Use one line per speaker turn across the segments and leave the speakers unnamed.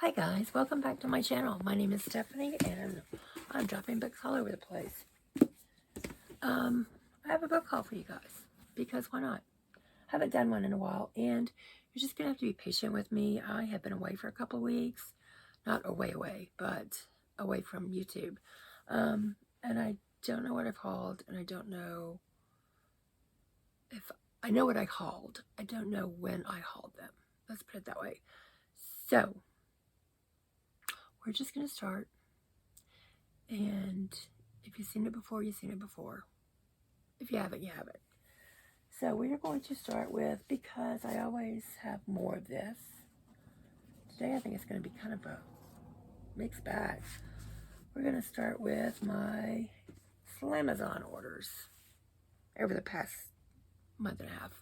Hi guys, welcome back to my channel. My name is Stephanie and I'm dropping books all over the place. I have a book haul for you guys because why not? Haven't done one in a while and you're just gonna have to be patient with me. I have been away for a couple of weeks, not away, but away from YouTube. And I don't know what I've hauled and I don't know if I know what I hauled. I don't know when I hauled them. Let's put it that way. So we're just gonna start. And if you've seen it before, you've seen it before. If you haven't, you haven't. So we are going to start with, because I always have more of this. Today I think it's going to be kind of a mixed bag. We're going to start with my Slamazon orders over the past month and a half.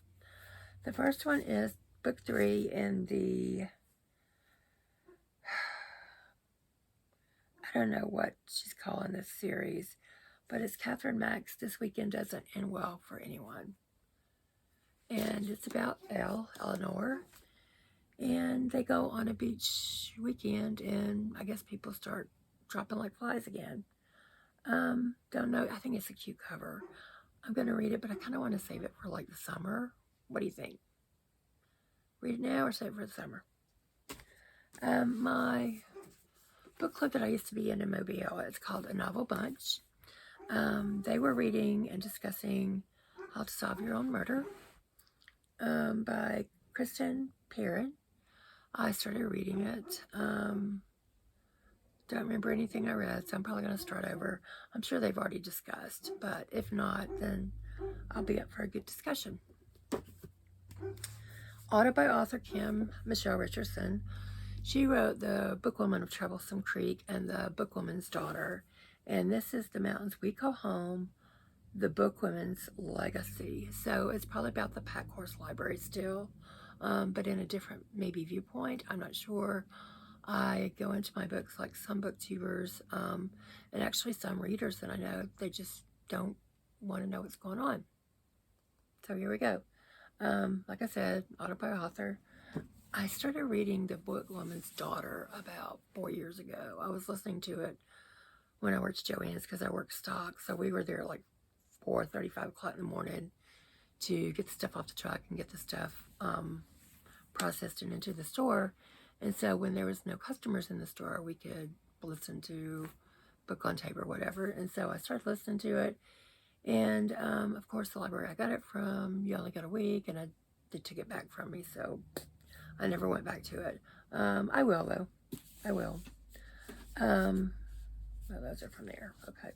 The first one is book 3 in the, I don't know what she's calling this series, but it's Catherine Mack's This Weekend Doesn't End Well for Anyone. And it's about Eleanor, and they go on a beach weekend, and I guess people start dropping like flies again. Don't know, I think it's a cute cover. I'm going to read it, but I kind of want to save it for like the summer. What do you think? Read it now or save it for the summer? My book club that I used to be in Mobile, it's called A Novel Bunch. They were reading and discussing How to Solve Your Own Murder by Kristen Perrin. I started reading it. Don't remember anything I read, so I'm probably going to start over. I'm sure they've already discussed, but if not, then I'll be up for a good discussion. Author by author Kim Michelle Richardson. She wrote The Bookwoman of Troublesome Creek and The Bookwoman's Daughter, and this is The Mountains We Call Home, The Bookwoman's Legacy. So it's probably about the Pack Horse Library still, but in a different maybe viewpoint. I'm not sure. I go into my books like some booktubers and actually some readers that I know, they just don't want to know what's going on. So here we go. Like I said, author by author. I started reading The Bookwoman's Daughter about 4 years ago. I was listening to it when I worked at Joann's because I worked stock. So we were there like 4:35 o'clock in the morning to get the stuff off the truck and get the stuff processed and into the store. And so when there was no customers in the store, we could listen to book on tape or whatever. And so I started listening to it. And of course, the library I got it from, you only got a week, and they took it back from me. So I never went back to it. I will, though. I will. Well, those are from there. Okay.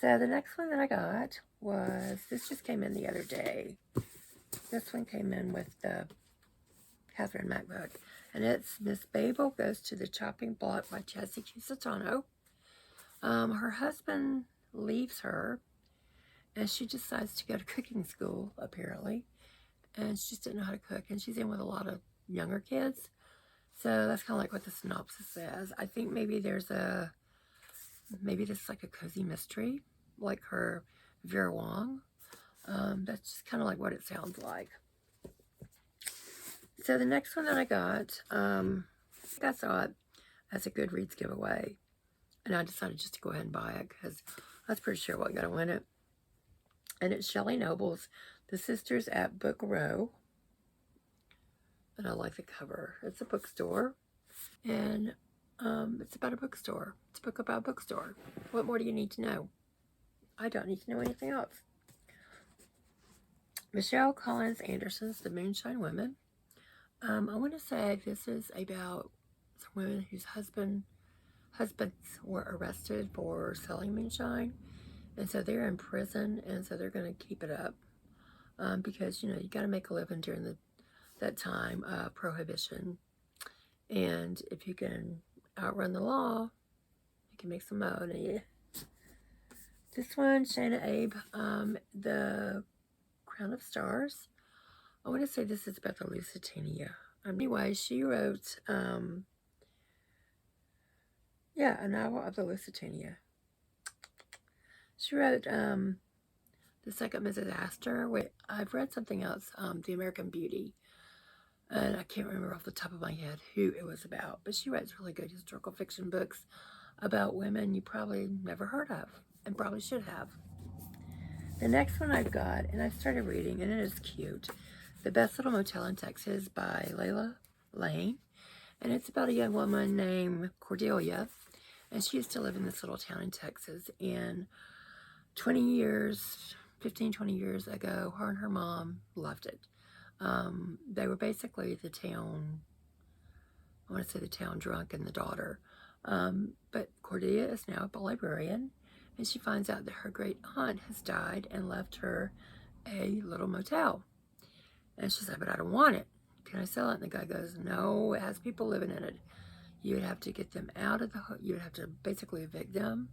So the next one that I got was, this just came in the other day. This one came in with the Catherine Mack book. And it's Miss Fable Goes to the Chopping Block by Chelsea Cusatano. Her husband leaves her, and she decides to go to cooking school, apparently. And she just didn't know how to cook. And she's in with a lot of younger kids. So that's kind of like what the synopsis says. I think maybe there's maybe this is like a cozy mystery, like her Vera Wong. That's just kind of like what it sounds like. So the next one that I got, I saw it as a Goodreads giveaway, and I decided just to go ahead and buy it because I was pretty sure I wasn't going to win it. And it's Shelley Noble's The Sisters at Book Row, and I like the cover. It's a bookstore, and it's about a bookstore. It's a book about a bookstore. What more do you need to know? I don't need to know anything else. Michelle Collins Anderson's The Moonshine Women. I want to say this is about some women whose husbands were arrested for selling moonshine, and so they're in prison, and so they're going to keep it up because, you know, you got to make a living during that time of prohibition, and if you can outrun the law, you can make some money. This one, Shana Abe, The Crown of Stars. I want to say this is about the Lusitania. Anyway, she wrote, a novel of the Lusitania. She wrote The Second Mrs. Astor. Wait, I've read something else, The American Beauty. And I can't remember off the top of my head who it was about, but she writes really good historical fiction books about women you probably never heard of and probably should have. The next one I've got, and I've started reading, and it is cute, The Best Little Motel in Texas by Layla Lane. And it's about a young woman named Cordelia, and she used to live in this little town in Texas. And 20 years, 15, 20 years ago, her and her mom left it. They were basically the town, I want to say the town drunk and the daughter. But Cordelia is now a librarian, and she finds out that her great aunt has died and left her a little motel. And she's like, but I don't want it. Can I sell it? And the guy goes, no, it has people living in it. You would have to get them out of you would have to basically evict them.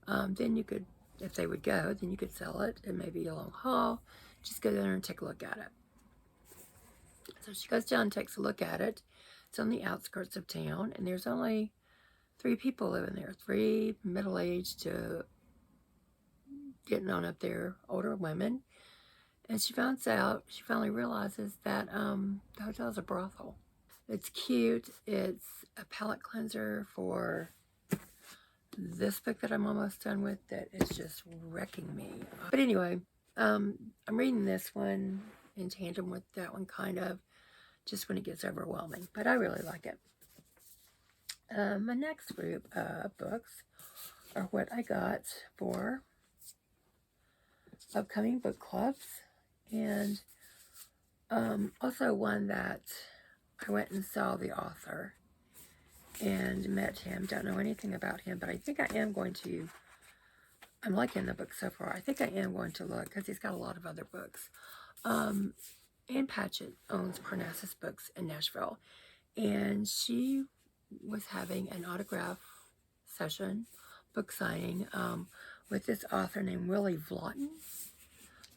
Then you could, if they would go, then you could sell it. It may be a long haul. Just go there and take a look at it. So she goes down and takes a look at it. It's on the outskirts of town, and there's only 3 people living there. 3 middle-aged to getting on up there, older women. And she finally realizes that the hotel is a brothel. It's cute. It's a palate cleanser for this book that I'm almost done with that is just wrecking me. But anyway, I'm reading this one in tandem with that one, kind of, just when it gets overwhelming. But I really like it. My next group of books are what I got for upcoming book clubs. And also one that I went and saw the author and met him. Don't know anything about him, but I think I am going to, I'm liking the book so far. I think I am going to look, because he's got a lot of other books. Ann Patchett owns Parnassus Books in Nashville, and she was having an autograph session, book signing, with this author named Willie Vlotton.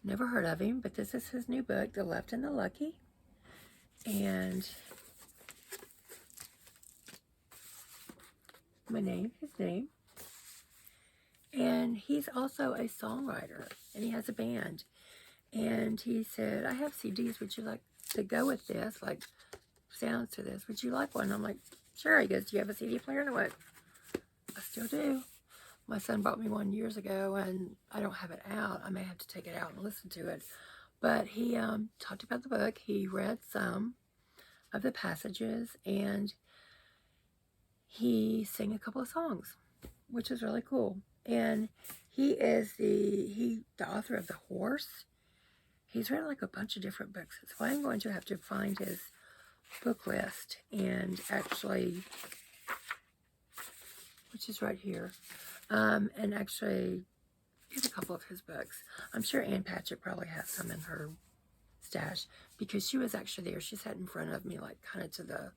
Never heard of him, but this is his new book, The Left and the Lucky. And his name. And he's also a songwriter, and he has a band. And he said, I have CDs, would you like to go with this, like sounds to this? Would you like one? I'm like, sure. He goes, do you have a CD player? And I went, I still do. My son bought me one years ago, and I don't have it out. I may have to take it out and listen to it. But he talked about the book. He read some of the passages, and he sang a couple of songs, which is really cool. And he is the author of The Horse. He's written like a bunch of different books. So I'm going to have to find his book list and actually, which is right here, and actually get a couple of his books. I'm sure Ann Patchett probably has some in her stash, because she was actually there. She sat in front of me, like kind of to the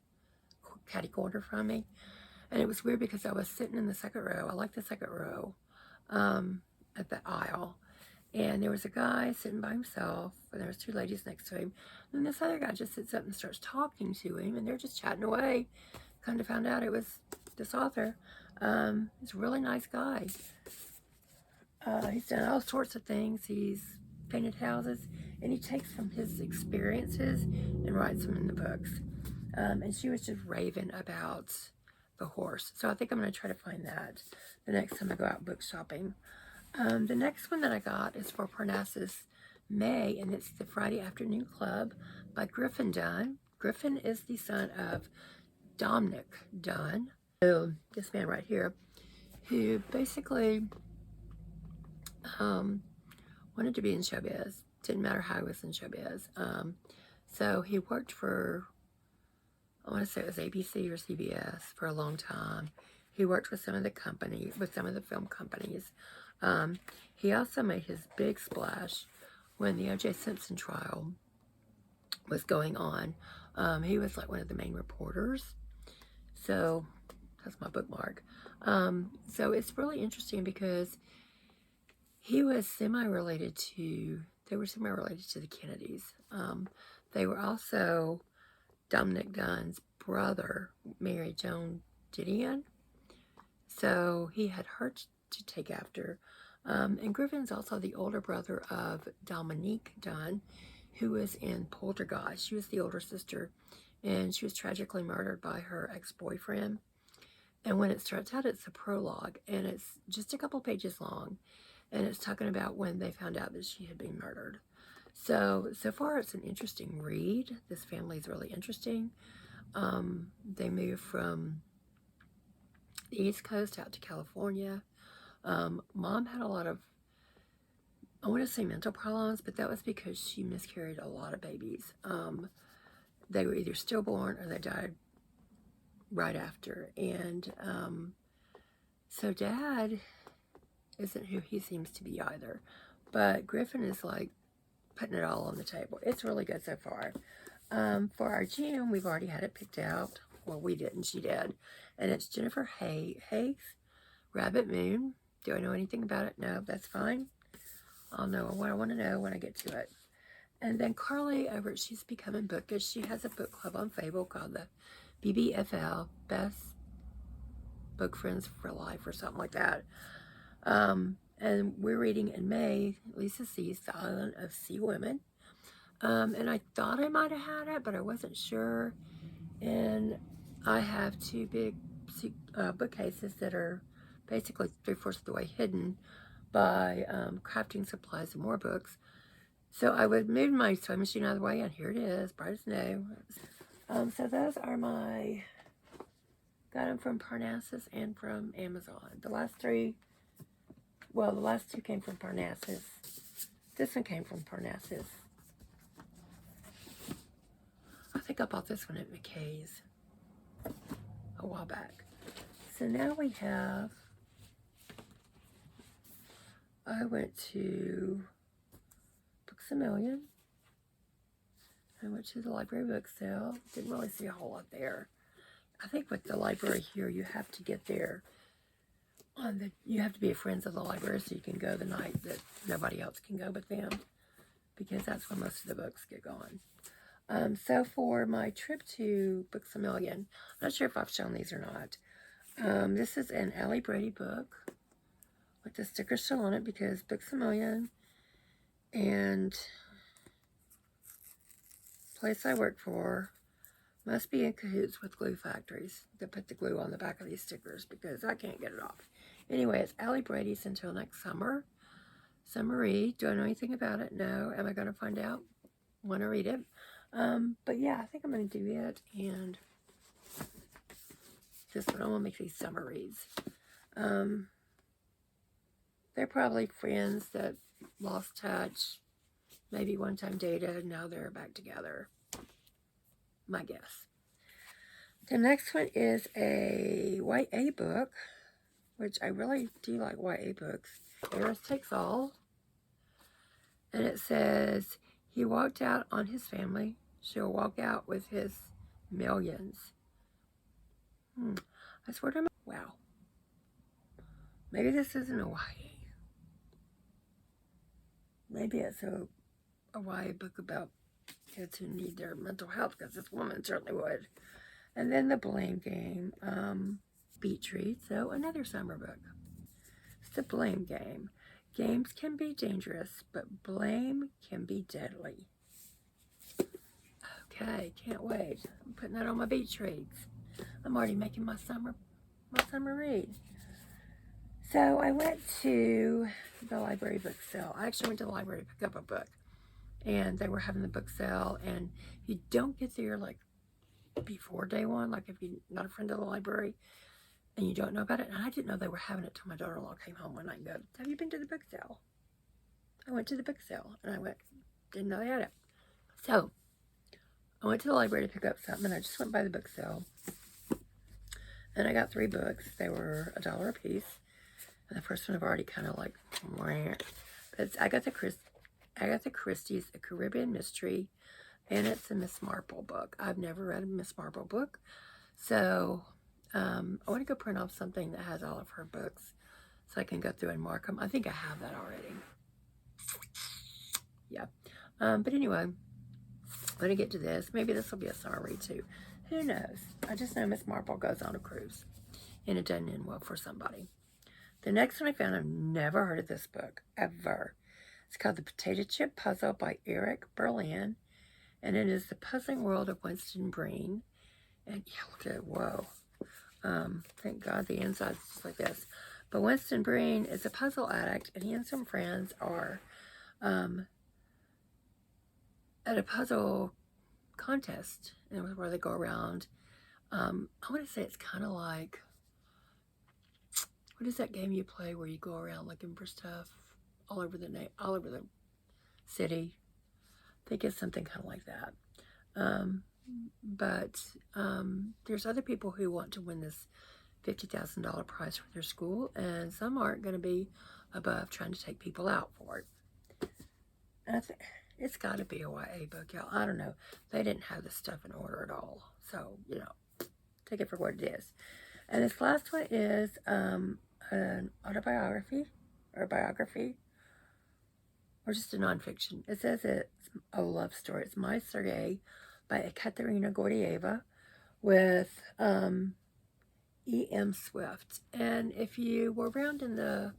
catty corner from me. And it was weird because I was sitting in the second row. I like the second row at the aisle. And there was a guy sitting by himself, and there was 2 ladies next to him. And this other guy just sits up and starts talking to him, and they're just chatting away. Kind of found out it was this author. He's a really nice guy. He's done all sorts of things. He's painted houses, and he takes from his experiences and writes them in the books. And she was just raving about The Horse. So I think I'm going to try to find that the next time I go out book shopping. The next one that I got is for Parnassus May, and it's the Friday Afternoon Club by Griffin Dunn. Griffin is the son of Dominic Dunn, this man right here, who basically wanted to be in showbiz. Didn't matter how he was in showbiz. So he worked for, I want to say it was ABC or CBS for a long time. He worked with some of the film companies. He also made his big splash when the O.J. Simpson trial was going on. He was like one of the main reporters. So that's my bookmark. So it's really interesting because they were semi-related to the Kennedys. They were also, Dominic Dunn's brother married Joan Didion. So he had her to take after. And Griffin's also the older brother of Dominique Dunn, who was in Poltergeist. She was the older sister, and she was tragically murdered by her ex-boyfriend. And when it starts out, it's a prologue, and it's just a couple pages long, and it's talking about when they found out that she had been murdered. So far it's an interesting read. This family is really interesting. They moved from the East Coast out to California. Mom had a lot of, I want to say mental problems, but that was because she miscarried a lot of babies. They were either stillborn or they died right after. And so Dad isn't who he seems to be either. But Griffin is like putting it all on the table. It's really good so far. For our gym, we've already had it picked out. Well, we didn't. She did. And it's Jennifer Hayes, Rabbit Moon. Do I know anything about it? No, that's fine. I'll know what I want to know when I get to it. And then Carlie over at She's Becoming Bookish. She has a book club on Fable called the BBFL, Best Book Friends for Life or something like that. And we're reading in May, Lisa C's The Island of Sea Women. And I thought I might have had it, but I wasn't sure. And I have two big bookcases that are basically 3/4 of the way hidden by crafting supplies and more books. So I would move my sewing machine out of the way, and here it is, bright as new. So those are my, got them from Parnassus and from Amazon. The last three, well, the last two came from Parnassus. This one came from Parnassus. I think I bought this one at McKay's a while back. So now we have, I went to Books A Million. I went to the library book sale. Didn't really see a whole lot there. I think with the library here, you have to get there on the, you have to be friends of the library so you can go the night that nobody else can go but them, because that's when most of the books get going. So for my trip to Books A Million, I'm not sure if I've shown these or not. This is an Allie Brady book with the sticker still on it because Books A Million and place I work for must be in cahoots with glue factories that put the glue on the back of these stickers because I can't get it off. Anyway, it's Allie Brady's Until Next Summer. Summer read. Do I know anything about it? No. Am I going to find out? Want to read it? But yeah, I think I'm going to do it, and just what I want to make these summer reads. They're probably friends that lost touch, maybe one time dated, now they're back together. My guess. The next one is a YA book, which I really do like YA books. Eris Takes All. And it says, he walked out on his family. She'll walk out with his millions. I swear to God. Wow. Maybe this isn't a YA. Maybe it's a YA book about kids who need their mental health, because this woman certainly would. And then The Blame Game. Beach read. So another summer book. It's The Blame Game. Games can be dangerous, but blame can be deadly. Okay, can't wait. I'm putting that on my beach reads. I'm already making my summer read. So I went to the library book sale. I actually went to the library to pick up a book, and they were having the book sale, and you don't get there like before day one, like if you're not a friend of the library and you don't know about it. And I didn't know they were having it till my daughter-in-law came home one night and goes, have you been to the book sale? I went to the book sale, and I went, didn't know they had it. So I went to the library to pick up something, and I just went by the book sale, and I got 3 books. They were $1 a piece, and the first one I've already kind of like, but it's Agatha Christie's A Caribbean Mystery, and it's a Miss Marple book. I've never read a Miss Marple book, so I want to go print off something that has all of her books so I can go through and mark them. I think I have that already. Yeah. But anyway, I'm going to get to this. Maybe this will be a summer read too. Who knows? I just know Miss Marple goes on a cruise, and it doesn't end well for somebody. The next one I found, I've never heard of this book, ever. It's called The Potato Chip Puzzle by Eric Berlin. And it is the puzzling world of Winston Breen. And yeah, look at it. Whoa. Thank God the inside's just like this. But Winston Breen is a puzzle addict, and he and some friends are at a puzzle contest, and where they go around. I want to say it's kind of like, what is that game you play where you go around looking for stuff all over the city? I think it's something kind of like that. But there's other people who want to win this $50,000 prize for their school, and some aren't going to be above trying to take people out for it. And it's got to be a YA book, y'all. I don't know. They didn't have this stuff in order at all. So, you know, take it for what it is. And this last one is an autobiography or biography or just a nonfiction. It says it's a love story. It's My Sergei by Ekaterina Gordieva with E.M. Swift. And if you were around in the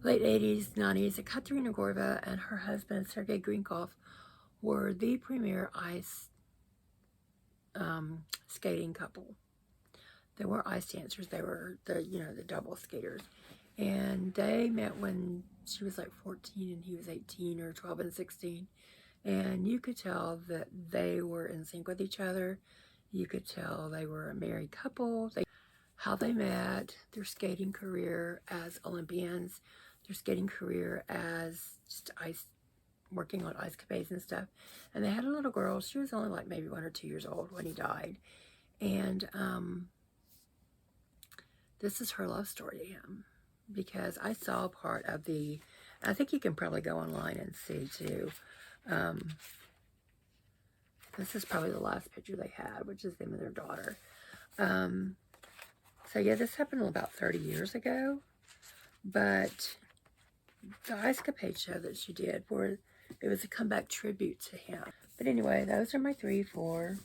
late 80s, 90s, Ekaterina Gordieva and her husband, Sergei Grinkov, were the premier ice skating couple. They weren't ice dancers. They were the double skaters. And they met when she was like 14 and he was 18, or 12 and 16. And you could tell that they were in sync with each other. You could tell they were a married couple. How they met, their skating career as Olympians, their skating career as just working on ice capades and stuff. And they had a little girl. She was only like maybe 1 or 2 years old when he died. And this is her love story to him, because I saw part of I think you can probably go online and see too. This is probably the last picture they had, which is them and their daughter. So yeah, this happened about 30 years ago, but the Ice Capade show that she did, where it was a comeback tribute to him. But anyway, those are my 3, 4.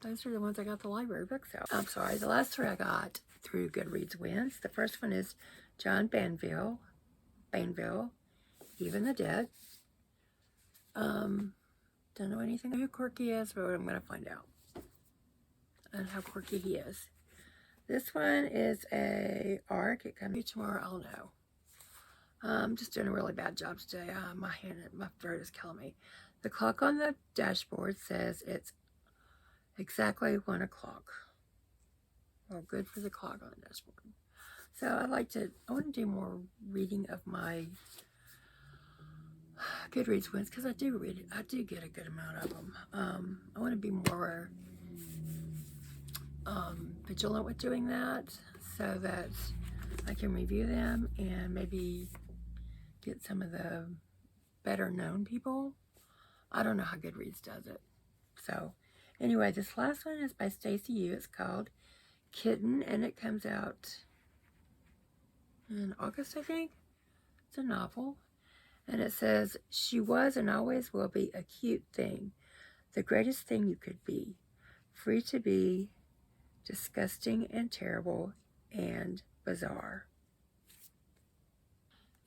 Those are the ones I got at the library book sale. I'm sorry, the last 3 I got through Goodreads wins. The first one is John Banville, Even the Dead. Don't know anything who Quirky is, but I'm going to find out. And how quirky he is. This one is a arc. It comes tomorrow, I'll know. I'm just doing a really bad job today. My throat is killing me. The clock on the dashboard says it's exactly 1 o'clock. Well, good for the clock on the dashboard. So I want to do more reading of my Goodreads wins, because I do read it. I do get a good amount of them. I want to be more vigilant with doing that, so that I can review them and maybe get some of the better known people. I don't know how Goodreads does it. So anyway, this last one is by Stacey Yu. It's called Kitten, and it comes out in August, I think. It's a novel. And it says, she was and always will be a cute thing, the greatest thing you could be, free to be, disgusting and terrible and bizarre.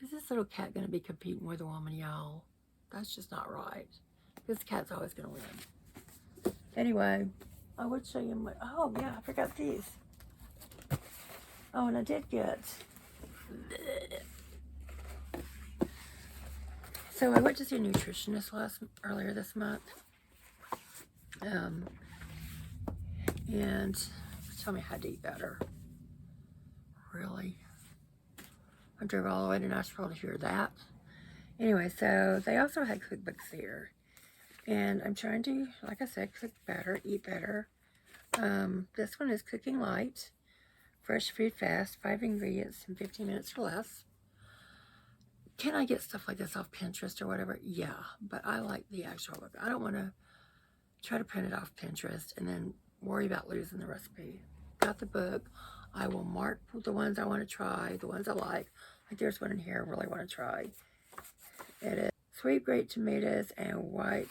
Is this little cat going to be competing with a woman, y'all? That's just not right. This cat's always going to win. Anyway, I would show you oh yeah, I forgot these. Oh, and I did get... So I went to see a nutritionist earlier this month, and tell me how to eat better. Really? I drove all the way to Nashville to hear that. Anyway, so they also had cookbooks there, and I'm trying to, like I said, cook better, eat better. This one is Cooking Light, fresh food fast, 5 ingredients in 15 minutes or less. Can I get stuff like this off Pinterest or whatever? Yeah, but I like the actual book. I don't want to try to print it off Pinterest and then worry about losing the recipe. Got the book. I will mark the ones I want to try, the ones I like. Like there's one in here I really want to try. It is sweet grape tomatoes and white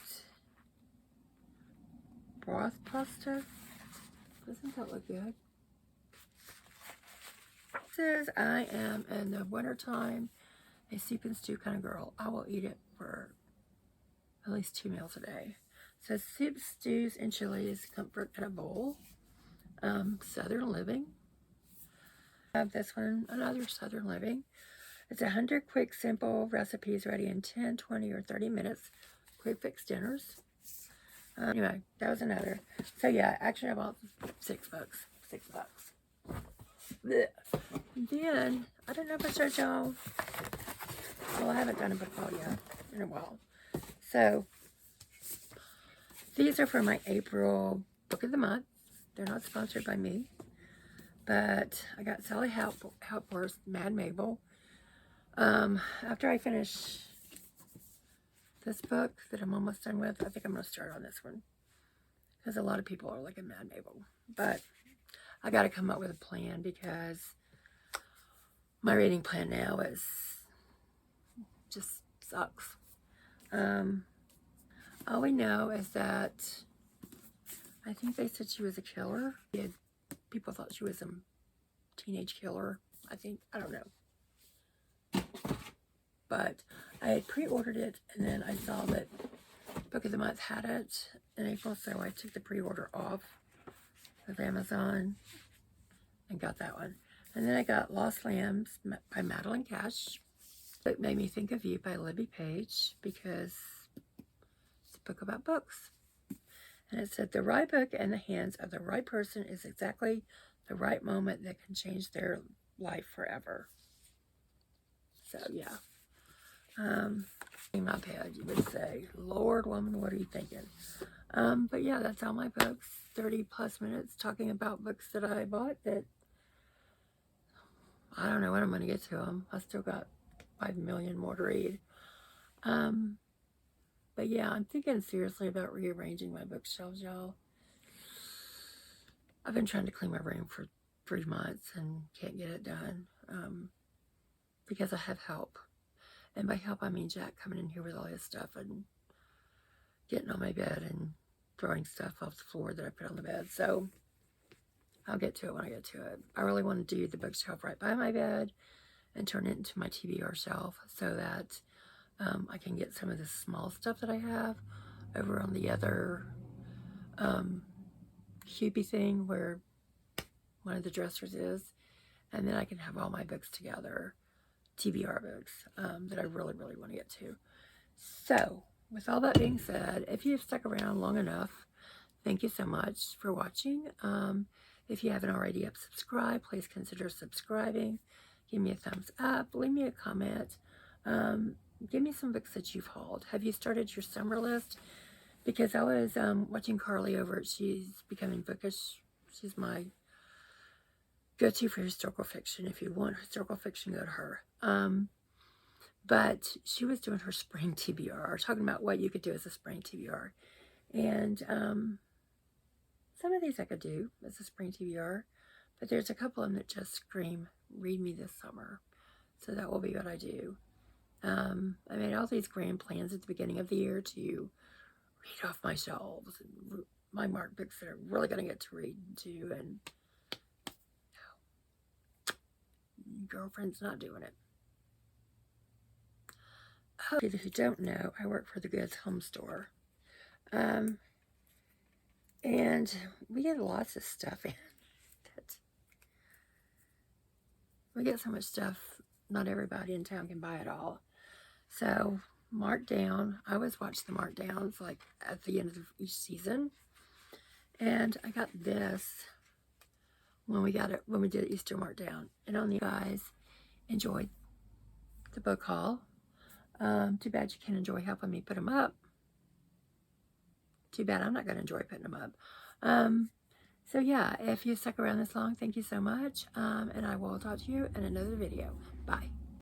broth pasta. Doesn't that look good? says I am in the wintertime a soup and stew kind of girl. I will eat it for at least 2 meals a day. So soup, stews, and chilies, comfort in a bowl. Southern Living. I have this one, another Southern Living. It's 100 quick, simple recipes ready in 10, 20, or 30 minutes. Quick fix dinners. Anyway, that was another. So yeah, actually I bought 6 books. $6. Blech. Then, I don't know if I showed y'all. Well, I haven't done a book haul yet in a while. So, these are for my April book of the month. They're not sponsored by me. But I got Sally Halport's Mad Mabel. After I finish this book that I'm almost done with, I think I'm going to start on this one. Because a lot of people are like a Mad Mabel. But I got to come up with a plan because my reading plan now is just sucks. All we know is that I think they said she was a killer. People thought she was a teenage killer, I think. I don't know. But I had pre-ordered it, and then I saw that Book of the Month had it in April, so I took the pre-order off of Amazon and got that one. And then I got Lost Lambs by Madeline Cash. It made me think of you by Libby Page because it's a book about books. And it said, the right book in the hands of the right person is exactly the right moment that can change their life forever. So, yeah. In my bed, you would say, Lord, woman, what are you thinking? But yeah, that's all my books. 30 plus minutes talking about books that I bought that I don't know when I'm going to get to them. I still got 5 million more to read. But yeah, I'm thinking seriously about rearranging my bookshelves, y'all. I've been trying to clean my room for 3 months and can't get it done because I have help. And by help, I mean Jack coming in here with all his stuff and getting on my bed and throwing stuff off the floor that I put on the bed. So I'll get to it when I get to it. I really want to do the bookshelf right by my bed and turn it into my TBR shelf so that I can get some of the small stuff that I have over on the other cubey thing where one of the dressers is, and then I can have all my books together, TBR books that I really, really want to get to. So, with all that being said, if you've stuck around long enough, thank you so much for watching. If you haven't already subscribed, please consider subscribing. Give me a thumbs up. Leave me a comment. Give me some books that you've hauled. Have you started your summer list? Because I was watching Carlie over at She's Becoming Bookish. She's my go-to for historical fiction. If you want historical fiction, go to her. But she was doing her spring TBR, talking about what you could do as a spring TBR. And some of these I could do as a spring TBR, but there's a couple of them that just scream, read me this summer. So that will be what I do. I made all these grand plans at the beginning of the year to read off my shelves and my marked books that I'm really going to get to read to, and girlfriend's not doing it. Oh, if you don't know, I work for the Goods Home Store. And we get lots of stuff in. We get so much stuff, not everybody in town can buy it all. So, markdown. I always watch the markdowns, like, at the end of each season. And I got this when we did Easter markdown. And on the guys enjoyed the book haul. Too bad you can't enjoy helping me put them up. Too bad I'm not going to enjoy putting them up. So yeah, if you stuck around this long, thank you so much. And I will talk to you in another video. Bye.